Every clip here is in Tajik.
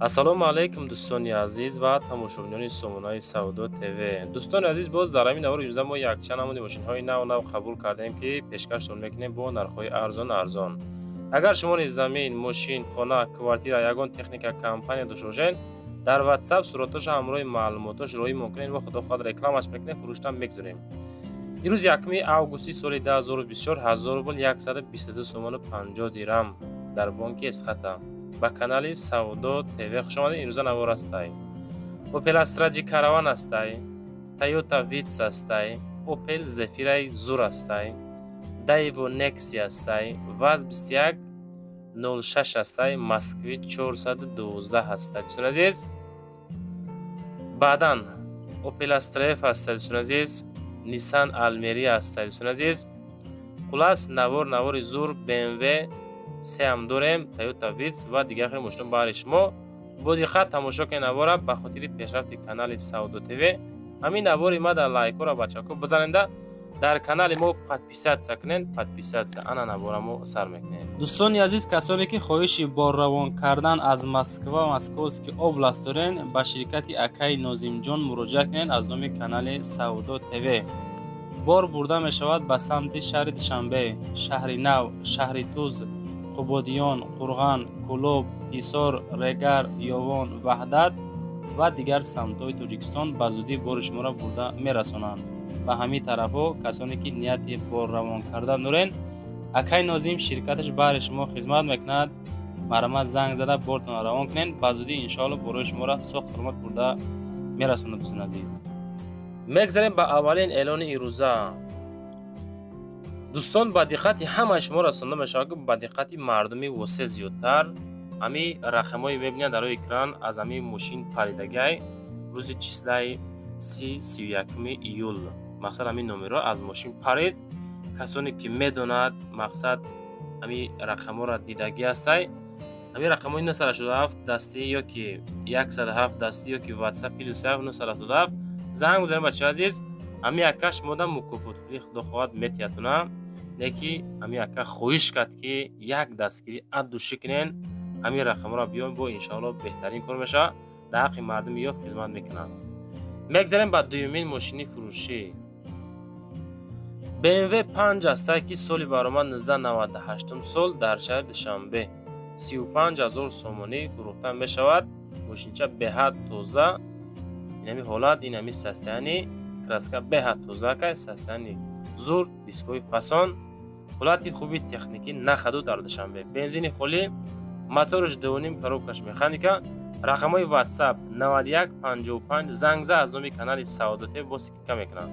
ассалому алайкум дӯстони азиз ва тамошобинони Сомонаи Саудо ТВ. Дӯстони азиз, боз дар ҳамин давори имрӯза мо якчанд намуди мошинҳои нав қабул кардем, ки пешкаштон мекунем бо нархҳои арзон. Агар шумо низ замин, мошин, хона, квартира ягон техника компания дошта бошед, дар WhatsApp суратоша ҳамроҳи маълумотош роҳӣ мекунед ва худо хоҳад рекламаш мекунем, фурӯшта мегузорем. имрӯз 1 августи соли 2024 1000 рубл 122 сомону 50 дирам дар бонки Эсхата ба канали Саудо ТВ хушомадед. имрӯза навор ҳастай. Opel Astra G Caravan ҳастай, Toyota Vitz ҳастай, Opel Zafira Zur ҳастай, Daewoo Nexi ҳастай, Vaz 21 06 ҳастай, Moskvich 412 ҳастай. дӯстони азиз, баъдан Opel Astra F ҳастай. дӯстони азиз, Nissan Almeria ҳастай. дӯстони азиз, хулас навори зур BMW се ҳам дорем, Toyota Vitz ва дигари мошинҳо баҳри шумо. бо диққат тамошо кунед навора ба хотири пешрафти канали Саудо ТВ. ҳамин навори мада лайкора бачако бизаненда дар канали мо подписатсия кунед. Подписатсия ана навора мо сар мекунед. дӯстони азиз, касоне ки хоҳиши борравон кардан аз Москва, Московский област дорен, ба ширкати акаи Нозимҷон муроҷиат кунед аз номи канали Саудо ТВ. бор бурда мешавад ба самти шаҳри Душанбе, шаҳри Нав, шаҳри Туз, Қубодиён, Қурған, Кӯлоб, Ҳисор, Регар, Ёвон, Ваҳдат ва дигар самтҳои Тоҷикистон ба зудӣ бори шуморо бурда мерасонанд. ба ҳамин тарафҳо касоне ки нияти бор равон кардан дорен, акаи Нозим ширкаташ баҳри шумо хизмат мекунад. марама занг зада бортон равон кунед. ба зудӣ иншоалло борои шуморо соҳ саломат бурда мерасонад. дӯстони азиз, мегзарем ба аввалин эълони ирӯза. дӯстон, ба диққати ҳамаи шумо расонда мешавад ки ба диққати мардуми восеъ зиёдтар ҳамин рақамҳои мебинад дар рӯи экран аз ҳамин мошин паридагай рӯзи числаи 31 июл. мақсад ҳамин номерҳо аз мошин парид. касоне ки медонад мақсад ҳамин рақамҳоро дидагӣ ҳастай, ҳамин рақамҳои 987 дастӣ ёки 107 дастӣ ёки WhatsApp +1 977 занг бизанед. бачаҳои азиз, ҳамин ака шумода мукофотпулӣ худо хоҳад метиятона. леки ҳамин ака хоҳиш кард ки як дастгирӣ аддушӣ кунен. ҳамин рақамҳоро биён бо иншоалло беҳтарин кор мешавад. дар ҳаққи мардуми ёфт хизмат мекунад. мегзарем ба дуюмин мошини фурӯшӣ. BMW 5 ҳастай ки соли баромад 1998 сол дар шаҳри Душанбе 35000 сомонӣ фурӯхта мешавад. мошинча беҳад тоза. ин ҳамин ҳолат, ин ҳамин состояние, краска беҳад тоза кай, состояние зур, дискои фасон, ҳолати хуби техникӣ нахаду дар Душанбе. бензини холӣ, моториш 2.5 коробкаш механика. рақамҳои WhatsApp 9155 зангза аз номи канали Саудо ТВ бо скидка мекунанд.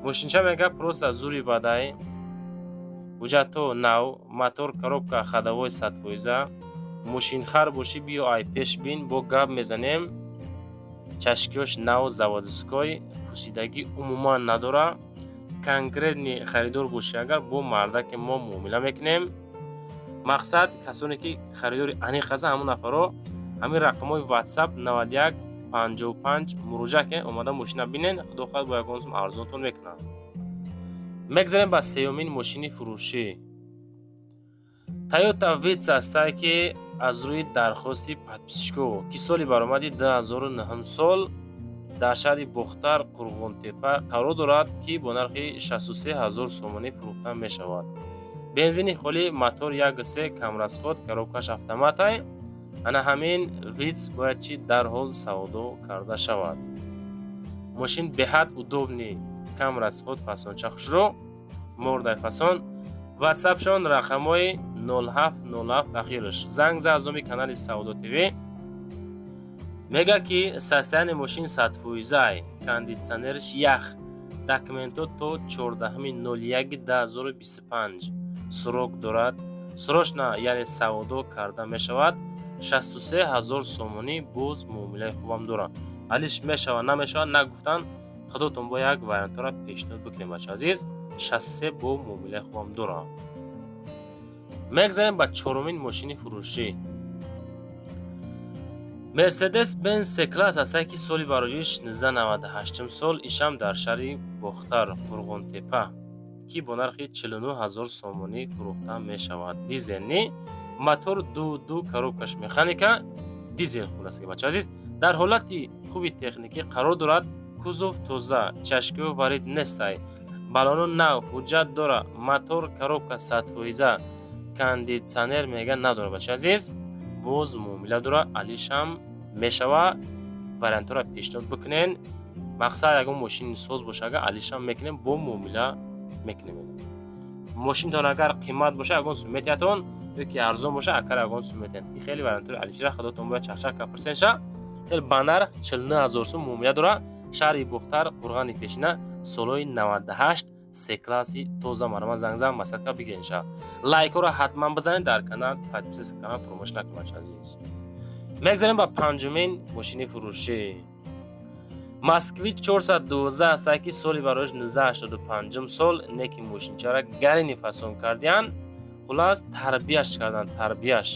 мошинча мега просто зури бадай, ҳуҷҷато нав, мотор коробка ходовой 100%. мошинхар бошӣ биё ай пеш бин, бо гап мезанем. чашкиёш нав заводской, пӯсидагӣ умуман надора. конкретни харидор бошӣ агар бо мардаки мо муомила мекунем. мақсад касоне ки харидори аниқ ҳастанд, ҳамон нафаро ҳамин рақамҳои WhatsApp 9155 муроҷиат кунед, омада мошина бинен. худо хоҳад бо ягон сум арзонтон мекунад. мегзарем ба сеюмин мошини фурӯшӣ. Toyota Vitz ҳастай ки аз рӯи дархости подписчикҳо ки соли баромади 2009 сол дар шаҳри Бохтар, Қурғонтепа қарор дорад, ки бо нархи 63000 сомонӣ фурӯхта мешавад. бензини холӣ, мотор 1.3 камрасход, коробкаш автоматай. ана ҳамин Vitz бояд чи дарҳол савдо карда шавад. мошин беҳад удобни, камрасход, фасонча хушро, мордай фасон. WhatsApp-шон рақамҳои 0707 ахираш. занг за аз номи канали Саудо ТВ. мега ки состояние мошин 100%, кондитсионериш ях, документҳо то 14/01/2025 срок дорад. срочна, яъне савдо карда мешавад. 63000 сомонӣ боз муомилаи хубам дорад. алиш мешавад намешавад нагуфтан, худотон бо як вариантора пешниҳод бикунем. бачаҳои азиз, 63 бо муомилаи хубам дорад. мегзарем ба чорумин мошини фурӯшӣ. Mercedes-Benz C-Class ҳастай ки соли бароҷиш 1998 сол, ишам дар шаҳри Бохтар, Қурғонтепа, ки бо нархи 49000 сомонӣ фурӯхта мешавад. дизелни, мотор 2.2 коробкаш механика. дизель хулас ки бача азиз дар ҳолати хуби техникӣ қарор дорад. кузов тоза, чашкиҳо варид нестай, балону нав ҳуҷҷат дора, мотор коробка 100%, кондитсионер мега надора бача азиз. боз муомила дора, алишам мешава вариантора пешниҳод бикунен. мақсад ягон мошини соз боша агар алишам мекунем бо муомила мекунем. мошинтон агар қимат боша ягон сумметиятон ёки арзон боша акар ягон сумметен. ин хеле вариантори алишра худотон бояд чахчака персенша хел банар 49000 сум муомила дора. шаҳри бухтар, қурғани пешина, солҳои 98, се класси тоза марама зангзам масадка бигиринша. лайкҳоро ҳатман бизанед, дар канал подписаси канал фаромӯш накунед азиз. мегзарем ба панҷумин мошини фурӯшӣ. Москвич 412 ҳастае ки соли бароиш 1985 сол неки мошинчара гарини фасон кардиян. хулас тарбияш кардан, тарбияш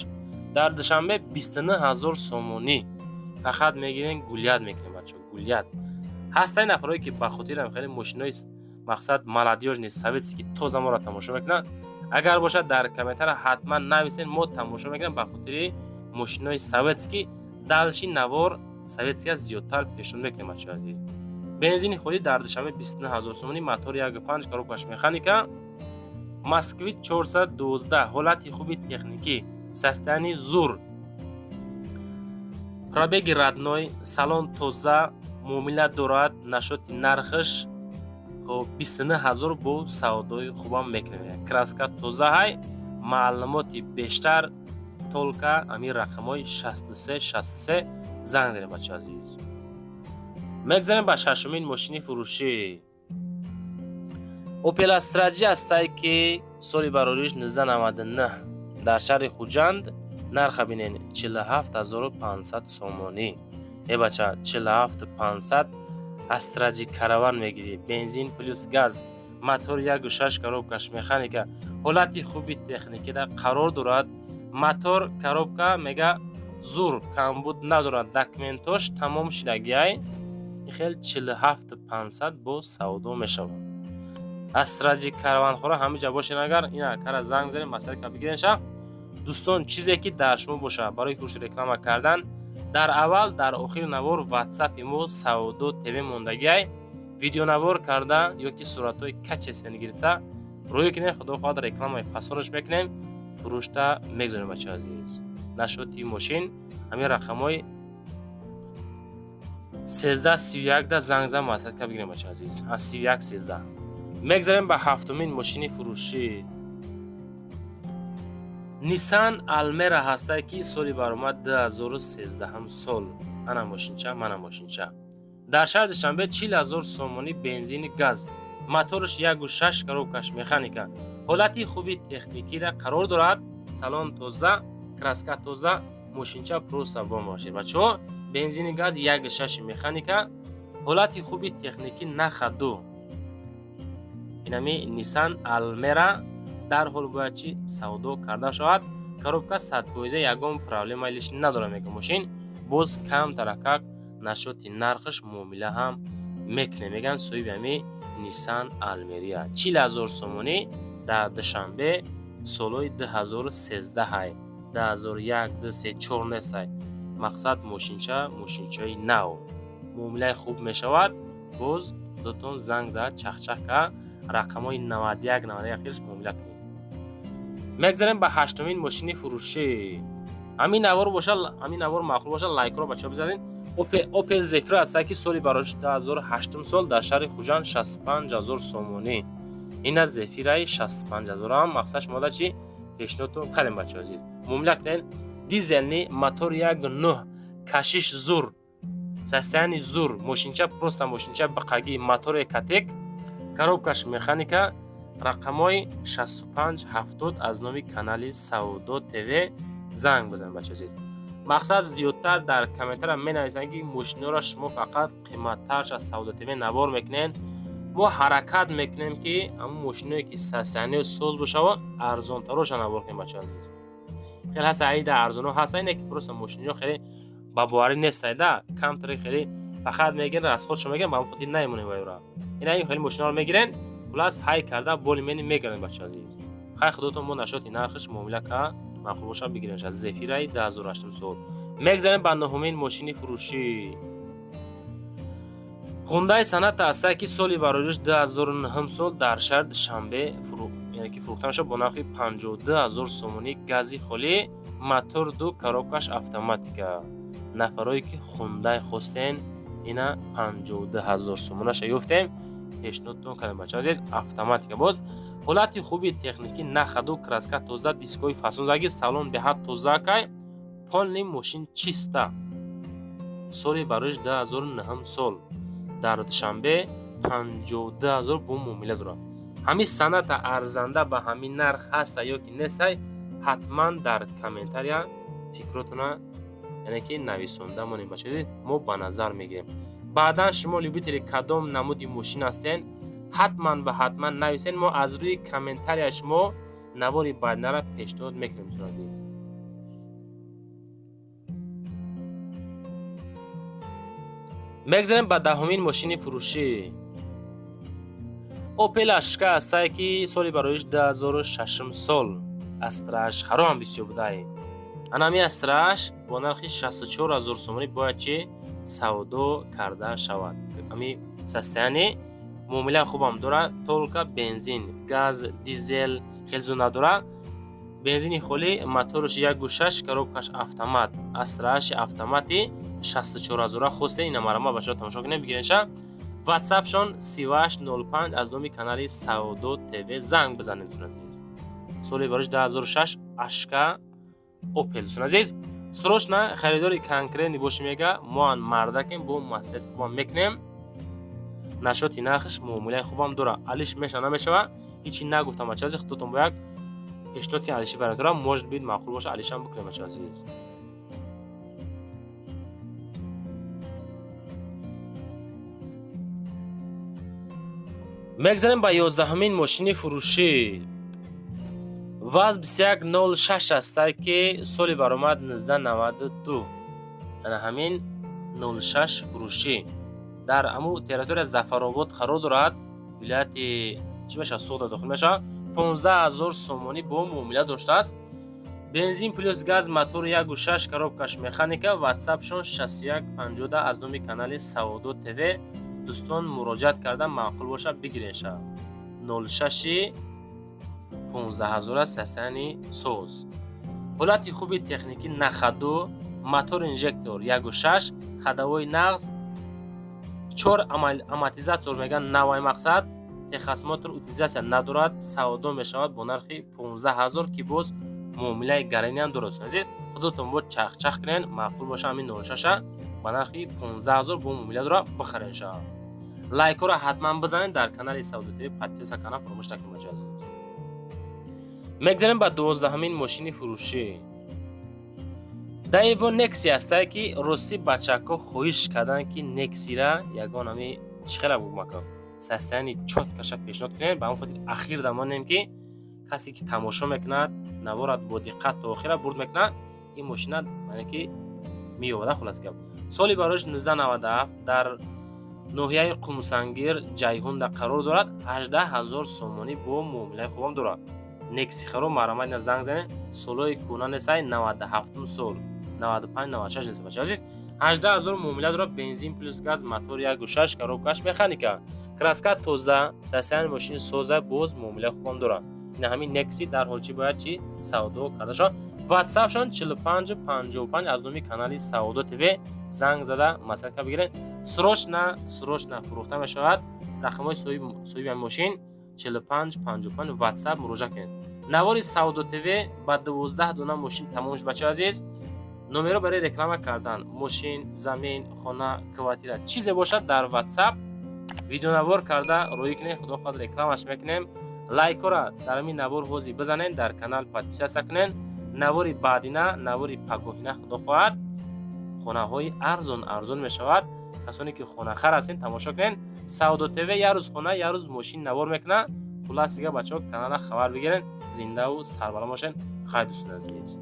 дар душанбе 29000 сомонӣ фақат мегирен. гулят мекунем бачо, гулят ҳастаи нафарое ки ба хотирам хеле мошинои мақсад молодёжни советский тоза моро тамошо мекунанд. агар бошад дар комментария ҳатман нависен, мо тамошо мекунем ба хотири мошинои советский. далши навор советския зиёдтар пешон мекунем бачо азиз. бензини холӣ дар душанбе 29000 сомонӣ, мотори 1.5 коробкаш механика. Москвич 412 ҳолати хуби техникӣ, состоянии зур, пробеги радной, салон тоза, муомила дорад, нашоти нархаш 29000 бо савдои хубам мекунем. краска тоза ҳай, маълумоти бештар, толка ами рақамҳои 63 занг занем бача азиз. мегзарем ба шашумин мошини фурӯшӣ. Opel Astra ҳастае ки соли барориш 1999 дар шаҳри хуҷанд. нарха бинен 47500 сомонӣ. бача 47500 Astra караван мегирӣ. бензин плюс газ, мотор 1.6 коробкаш механика. ҳолати хуби техникида қарор дорад. мотор коробка мега зур, камбуд надорад, документош тамом шидагиай. хел 47500 бо савдо мешавад. Astra караванхора ҳамиҷа бошен. агар ина кара занг занем масъала бигиренша. дӯстон чизе ки дар шумо боша барои фурӯши реклама кардан, дар аввал дар охири навор WhatsApp-и мо савдо ТВ мондагиай видеонавор карда ёки суратҳои качесвени гирифта рӯй кинем. худо хоҳад рекламаи фасонаш мекунем, фурӯшта мегзонем бача азиз. нашоти мошин ҳамин рақамҳои 1331 да занг зан масъала бигирем бача азиз. 3113. мегзарем ба ҳафтумин мошини фурӯшӣ. Nissan Almera ҳастае ки соли баромад 2013 сол. ана мошинча, мана мошинча. дар шаҳри душанбе 40000 сомонӣ, бензини газ, моториш 1.6 коробкаш механика. ҳолати хуби техникида қарор дорад. салон тоза, краска тоза, мошинча просто бомбошед бачаҳо. бензини газ 1.6 механика. ҳолати хуби техникӣ нахаду. инами Nissan Almera дар ҳол бояд чи савдо карда шавад. коробка 100%, ягон проблема илиш надора мега мошин. боз кам таракак нашоти нархаш муомила ҳам мекне. меган соҳиби ами Nissan Almera 40000 сомонӣ дар душанбе солҳои 2013 ҳай. 2001, 2003, 4 нестай. мақсад мошинча, мошинчаи нав. муомилаи хуб мешавад. боз худотон занг зад чахчака рақамҳои 91, 91 хирш муомила кунед. мегзарем ба ҳаштумин мошини фурӯшӣ. ҳамин навор боша, ҳамин навор маъқул боша, лайкро бачаҳо бизанед. Opel Zafira ҳастае ки соли бароиш 2008 сол дар шаҳри хуҷанд 65000 сомонӣ. ина Zafira-и 65000 ам мақсад шумо да чи пешниҳодтон кардем бачаҳо азиз. муомила кунед. дизелни, мотор 1.9, кашиш зур, состоянии зур, мошинча просто мошинча бақагӣ, мотор Ekatec, коробкаш механика. рақамҳои 6570 аз номи канали Савдо ТВ занг бизанед бачаҳо азиз. мақсад зиёдтар дар комментария менависанд ки мошинҳоро шумо фақат қиматтарш аз Савдо ТВ навор мекунед. мо ҳаракат мекунем ки ҳамун мошинҳое ки состоянии соз бошава арзонтароша навор кунем бачаҳо азиз. хеле ҳаста айда арзонҳо ҳаста, ине ки просто мошинҳоро хеле ба боварӣ нестайда. камтари хеле фақат мегирен, расходшо мегирен, ба ҳамон хотир намемонем вайра. ина ин хеле мошинҳоро мегирен, хулас ҳай карда боли мени мегардем бачаҳо азиз. хай худотон мо нашоти нархаш муомила ка маъқул боша бигиренша. Zafira-и 2008 сол. мегзарем ба нуҳумин мошини фурӯшӣ. хундаи санъат аст ки соли бароиш 2009 сол дар шаҳри Душанбе фурӯхта мешавад бо нархи 52000 сомонӣ гази холӣ, мотор 2 коробкаш автоматика. нафарое ки хундай хостен ина 52000 сомонаша ёфтем. пешниҳодтон кардем бачаҳо азиз. автоматика боз ҳолати хуби техникӣ нахаду краска тоза дискои фасонзагӣ салон беҳад тозакай полни мошин чиста. соли бароиш 2009 сол дар Душанбе 52000 бо муомила дорад. ҳамин санъата арзанда ба ҳамин нарх ҳаста ё ки нестай ҳатман дар комментария фикротона яъне ки нависонда монем бачаҳо. мо ба назар мегирем. баъдан шумо любители кадом намуди мошин ҳастен ҳатман ва ҳатман нависен. мо аз рӯи комментария шумо навори баъдинара пешниҳод мекунем. мегзарем ба 10-умин мошини фурӯшӣ. Opel Ashka ҳастае ки соли бароиш 2006 сол астрааш ҳаром бисёр будааи. анами астрааш бо нархи 64000 сомонӣ бояд чи савдо карда шавад. ами састаяни муомилаи хубам дорад. толка бензин, газ, дизел хелзу надорад. бензини холӣ, моторш 1.6, коробкаш автомат. астрааши автомати 64000 хосте. ина марама башо тамошо кунем бигиренша. ватсапшон 3805 аз номи канали Савдо ТВ занг бизанед дӯстон азиз. соли бароиш 2006 Ashka Opel дӯстон азиз. срочно харидори конкретни боши мега моан мардакем бо маслиҳати хубам мекунем. нашоти нархш муомилаи хубам дора. алиш меша намешава ҳичи нагуфтам бачаҳо азиз. худтон бояд пешниҳод ки алиши варак дора может бит маъқул боша алишам бикунем бачаҳо азиз. мегзарем ба 11-умин мошини фурӯшӣ. ваз 2106 ҳастае ки соли баромад 1992. яъне ҳамин 06 фурӯшӣ дар аму территория Зафаробод қарор дорад. вилояти чӣ мешавад Суғда дохил мешавад. 15000 сомонӣ бо муомила доштааст. бензин плюс газ, мотор 1.6, коробкаш механика. ватсапшон 6150 аз номи канали Савдо ТВ. дӯстон муроҷиат карда маъқул боша бигиреша. 06 15000 састаяни соз. ҳолати хуби техникӣ нахаду, мотор инжектор 1.6, хадавои нағз, 4 амортизатор меган навай мақсад. техосмотр утилизация надорад. савдо мешавад бо нархи 15000 ки боз муомилаи гараниам дорад. азиз худотон бо чахчах кунен маъқул боша ҳамин 06 ба нархи 15000 бо муомила дорад бихаренша. лайкора ҳатман бизанед. дар канали Савдо ТВ подписа кана фаромӯш накунед бачаҳо азиз. мегзарем ба 12-умин мошини фурӯшӣ. Daewoo Nexi ҳастае ки рости бачаҳко хоҳиш карданд ки Nexi-ра ягон ами чихела бумака састаяни чоткаша пешниҳод кунем. ба ҳамон хотир ахир дамонем ки касе ки тамошо мекунад наворад бо диққат то охира бурд мекунад. ин мошина яъне ки меёвада хулас гап. соли бароиш 1997 дар ноҳияи Қумсангир ҷайҳунда қарор дорад. 18000 сомонӣ бо муомилаи хубам дорад. Nexi харо марамайна занг занед. солои кӯна несай 97 сол 95-96 нест бачаҳо азиз. 18000 муомила дорад. бензин плюс газ, мотор 1.6, коробкаш механика. краска тоза, састаяни мошини соза боз муомилаи хубам дорад. ина ҳамин Nexi дар ҳол чи бояд чи савдо карда шавад. ватсапшон 4555 аз номи канали Савдо ТВ занг зада маслиҳат бигиред. срочно фурӯхта мешавад. рақамҳои соҳиби мошин 4555 ватсап муроҷиат кунед. навори Савдо ТВ ба 12 дона мошин тамом шуд бачаҳо азиз. номеро барои реклама кардан мошин, замин, хона, квартира чизе бошад дар ватсап видеонавор карда роӣ кунед. худо хоҳад рекламаш мекунем. лайкора дар ҳамин навор ҳозир бизанед. дар канал подписатсия кунед. навори баъдина, навори пагоҳина худо хоҳад хонаҳои арзон мешавад. касоне ки хонахар ҳастен тамошо кунед. Савдо ТВ як рӯз хона, як рӯз мошин навор мекунад. хулас дига бачаҳо канала хабар бигирен. зиндаву сарбаланд бошен. хайр дӯстон азиз.